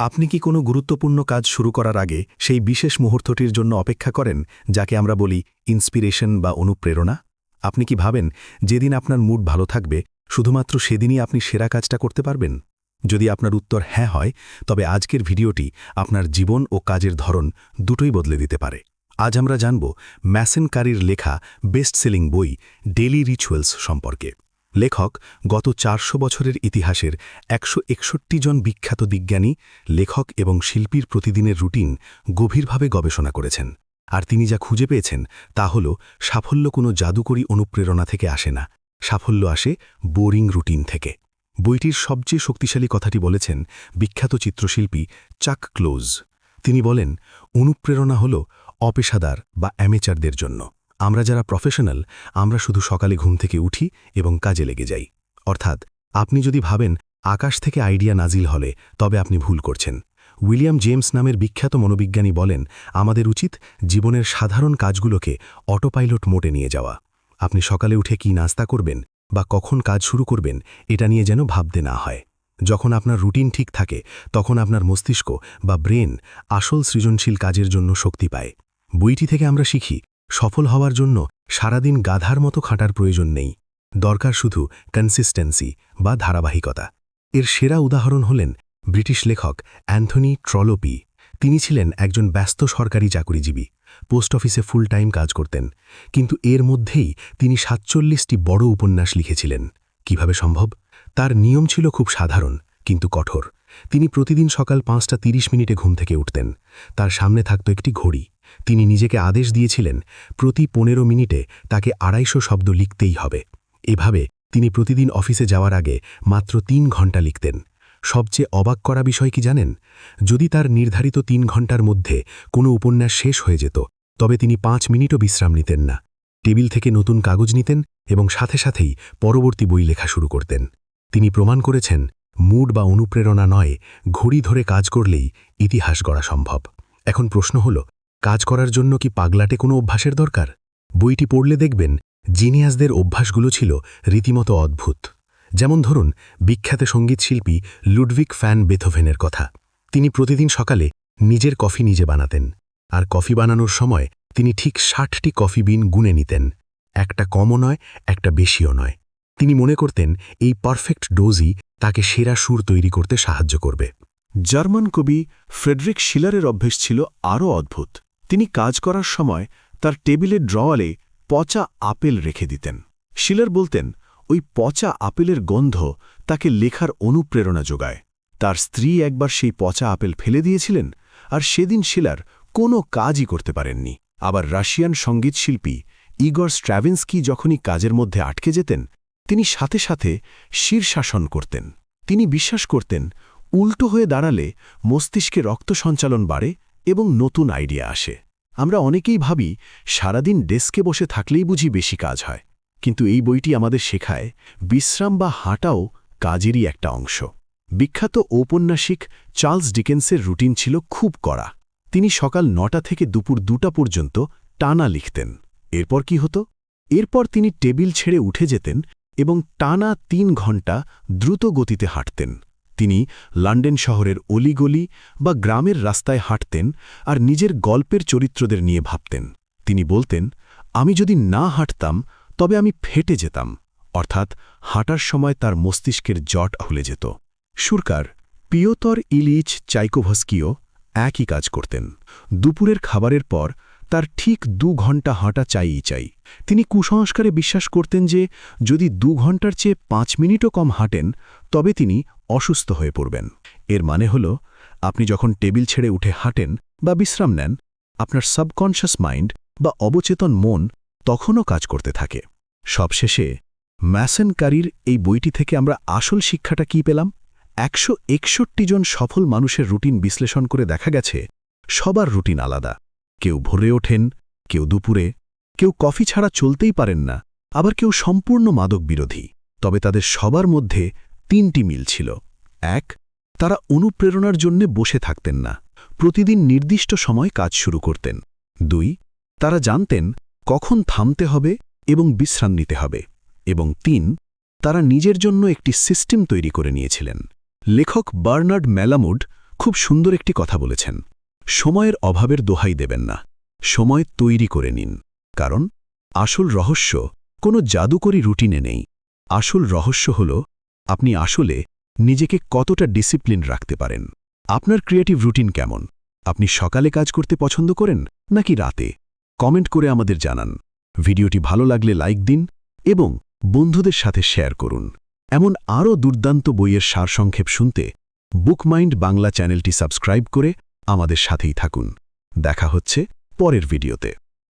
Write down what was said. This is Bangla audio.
আপনি কি কোনো গুরুত্বপূর্ণ কাজ শুরু করার আগে সেই বিশেষ মুহূর্তটির জন্য অপেক্ষা করেন, যাকে আমরা বলি ইন্সপিরেশন বা অনুপ্রেরণা? আপনি কি ভাবেন যেদিন আপনার মুড ভালো থাকবে শুধুমাত্র সেদিনই আপনি সেরা কাজটা করতে পারবেন? যদি আপনার উত্তর হ্যাঁ হয়, তবে আজকের ভিডিওটি আপনার জীবন ও কাজের ধরন দুটোই বদলে দিতে পারে। আজ আমরা জানব ম্যাসেন কারির লেখা বেস্ট সেলিং বই ডেইলি রিচুয়ালস সম্পর্কে। লেখক গত 400 বছরের ইতিহাসের 161 জন বিখ্যাত বিজ্ঞানী, লেখক এবং শিল্পীর প্রতিদিনের রুটিন গভীরভাবে গবেষণা করেছেন। আর তিনি যা খুঁজে পেয়েছেন তা হল সাফল্য কোনো জাদুকরী অনুপ্রেরণা থেকে আসে না, সাফল্য আসে বোরিং রুটিন থেকে। বইটির সবচেয়ে শক্তিশালী কথাটি বলেছেন বিখ্যাত চিত্রশিল্পী চাক ক্লোজ। তিনি বলেন, অনুপ্রেরণা হল অপেশাদার বা অ্যামেচারদের জন্য। আমরা যারা প্রফেশনাল, আমরা শুধু সকালে ঘুম থেকে উঠি এবং কাজে লেগে যাই। অর্থাৎ আপনি যদি ভাবেন আকাশ থেকে আইডিয়া নাজিল হলে, তবে আপনি ভুল করছেন। উইলিয়াম জেমস নামের বিখ্যাত মনোবিজ্ঞানী বলেন, আমাদের উচিত জীবনের সাধারণ কাজগুলোকে অটোপাইলট মোডে নিয়ে যাওয়া। আপনি সকালে উঠে কি নাস্তা করবেন বা কখন কাজ শুরু করবেন, এটা নিয়ে যেন ভাবতে না হয়। যখন আপনার রুটিন ঠিক থাকে, তখন আপনার মস্তিষ্ক বা ব্রেন আসল সৃজনশীল কাজের জন্য শক্তি পায়। বইটি থেকে আমরা শিখি, সফল হওয়ার জন্য সারাদিন গাধার মতো খাটার প্রয়োজন নেই, দরকার শুধু কনসিস্টেন্সি বা ধারাবাহিকতা। এর সেরা উদাহরণ হলেন ব্রিটিশ লেখক অ্যান্থনি ট্রলোপি। তিনি ছিলেন একজন ব্যস্ত সরকারি চাকুরিজীবী, পোস্ট অফিসে ফুল টাইম কাজ করতেন, কিন্তু এর মধ্যেই তিনি 47টি বড় উপন্যাস লিখেছিলেন। কিভাবে সম্ভব? তার নিয়ম ছিল খুব সাধারণ কিন্তু কঠোর। তিনি প্রতিদিন সকাল 5:30 ঘুম থেকে উঠতেন। তার সামনে থাকত একটি ঘড়ি। তিনি নিজেকে আদেশ দিয়েছিলেন প্রতি 15 মিনিটে তাকে 250 শব্দ লিখতেই হবে। এভাবে তিনি প্রতিদিন অফিসে যাওয়ার আগে মাত্র 3 ঘন্টা লিখতেন। সবচেয়ে অবাক করা বিষয় কি জানেন? যদি তার নির্ধারিত 3 ঘন্টার মধ্যে কোনো উপন্যাস শেষ হয়ে যেত, তবে তিনি 5 মিনিটও বিশ্রাম নিতেন না। টেবিল থেকে নতুন কাগজ নিতেন এবং সাথে সাথেই পরবর্তী বই লেখা শুরু করতেন। তিনি প্রমাণ করেছেন, মুড বা অনুপ্রেরণা নয়, ঘড়ি ধরে কাজ করলেই ইতিহাস গড়া সম্ভব। এখন প্রশ্ন হল, কাজ করার জন্য কি পাগলাটে কোনো অভ্যাসের দরকার? বইটি পড়লে দেখবেন জিনিয়াসদের অভ্যাসগুলো ছিল রীতিমতো অদ্ভুত। যেমন ধরুন বিখ্যাত সঙ্গীতশিল্পী লুডভিগ ফ্যান বেথোভেনের কথা। তিনি প্রতিদিন সকালে নিজের কফি নিজে বানাতেন, আর কফি বানানোর সময় তিনি ঠিক 60টি কফি বিন গুনে নিতেন। একটা কমও নয়, একটা বেশিও নয়। তিনি মনে করতেন এই পারফেক্ট ডোজই তাকে সেরা সুর তৈরি করতে সাহায্য করবে। জার্মান কবি ফ্রেডরিক শিলারের অভ্যেস ছিল আরও অদ্ভুত। তিনি কাজ করার সময় তার টেবিলের ড্রয়ারে পচা আপেল রেখে দিতেন। শিলার বলতেন, ওই পচা আপেলের গন্ধ তাকে লেখার অনুপ্রেরণা যোগায়। তার স্ত্রী একবার সেই পচা আপেল ফেলে দিয়েছিলেন, আর সেদিন শিলার কোনো কাজই করতে পারেননি। আবার রাশিয়ান সঙ্গীতশিল্পী ইগর স্ট্র্যাভিন্সকি যখনই কাজের মধ্যে আটকে যেতেন, তিনি সাথে সাথে শীর্ষাসন করতেন। তিনি বিশ্বাস করতেন, উল্টো হয়ে দাঁড়ালে মস্তিষ্কে রক্ত সঞ্চালন বাড়ে এবং নতুন আইডিয়া আসে। আমরা অনেকেই ভাবি সারাদিন ডেস্কে বসে থাকলেই বুঝি বেশি কাজ হয়, কিন্তু এই বইটি আমাদের শেখায় বিশ্রাম বা হাঁটাও কাজেরই একটা অংশ। বিখ্যাত ঔপন্যাসিক চার্লস ডিকেন্সের রুটিন ছিল খুব কড়া। তিনি সকাল 9টা থেকে দুপুর 2টা পর্যন্ত টানা লিখতেন। এরপর কি হতো? এরপর তিনি টেবিল ছেড়ে উঠে যেতেন এবং টানা 3 ঘন্টা দ্রুত গতিতে হাঁটতেন। তিনি লন্ডন শহরের অলিগলি বা গ্রামের রাস্তায় হাঁটতেন আর নিজের গল্পের চরিত্রদের নিয়ে ভাবতেন। তিনি বলতেন, আমি যদি না হাঁটতাম তবে আমি ফেটে যেতাম। অর্থাৎ হাঁটার সময় তার মস্তিষ্কের জট খুলে যেত। সুরকার পিওতর ইলিচ চাইকোভস্কিও একই কাজ করতেন। দুপুরের খাবারের পর তার ঠিক 2 ঘন্টা হাঁটা চাই। তিনি কুসংস্কারে বিশ্বাস করতেন যে যদি 2 ঘন্টার চেয়ে 5 মিনিটও কম হাঁটেন, তবে তিনি অসুস্থ হয়ে পড়বেন। এর মানে হল, আপনি যখন টেবিল ছেড়ে উঠে হাঁটেন বা বিশ্রাম নেন, আপনার সাবকনশাস মাইন্ড বা অবচেতন মন তখনও কাজ করতে থাকে। সবশেষে ম্যাসেন কারির এই বইটি থেকে আমরা আসল শিক্ষাটা কি পেলাম? 161 জন সফল মানুষের রুটিন বিশ্লেষণ করে দেখা গেছে, সবার রুটিন আলাদা। কেউ ভোরে ওঠেন, কেউ দুপুরে, কেউ কফি ছাড়া চলতেই পারেন না, আবার কেউ সম্পূর্ণ মাদক বিরোধী। তবে তাদের সবার মধ্যে 3টি মিল ছিল। 1. তারা অনুপ্রেরণার জন্য বসে থাকতেন না, প্রতিদিন নির্দিষ্ট সময় কাজ শুরু করতেন। 2. তারা জানতেন কখন থামতে হবে এবং বিশ্রাম নিতে হবে। এবং 3. তারা নিজের জন্য একটি সিস্টেম তৈরি করে নিয়েছিলেন। লেখক বার্নার্ড ম্যালামুড খুব সুন্দর একটি কথা বলেছেন। সময়ের অভাবের দোহাই দেবেন না, সময় তৈরি করে নিন। কারণ আসল রহস্য কোনো জাদুকরী রুটিনে নেই। আসল রহস্য হল আপনি আসলে নিজেকে কতটা ডিসিপ্লিন রাখতে পারেন। আপনার ক্রিয়েটিভ রুটিন কেমন? আপনি সকালে কাজ করতে পছন্দ করেন নাকি রাতে? কমেন্ট করে আমাদের জানান। ভিডিওটি ভালো লাগলে লাইক দিন এবং বন্ধুদের সাথে শেয়ার করুন। এমন আরও দুর্দান্ত বইয়ের সারসংক্ষেপ শুনতে বুকমাইন্ড বাংলা চ্যানেলটি সাবস্ক্রাইব করে আমাদের সাথেই থাকুন। দেখা হচ্ছে পরের ভিডিওতে।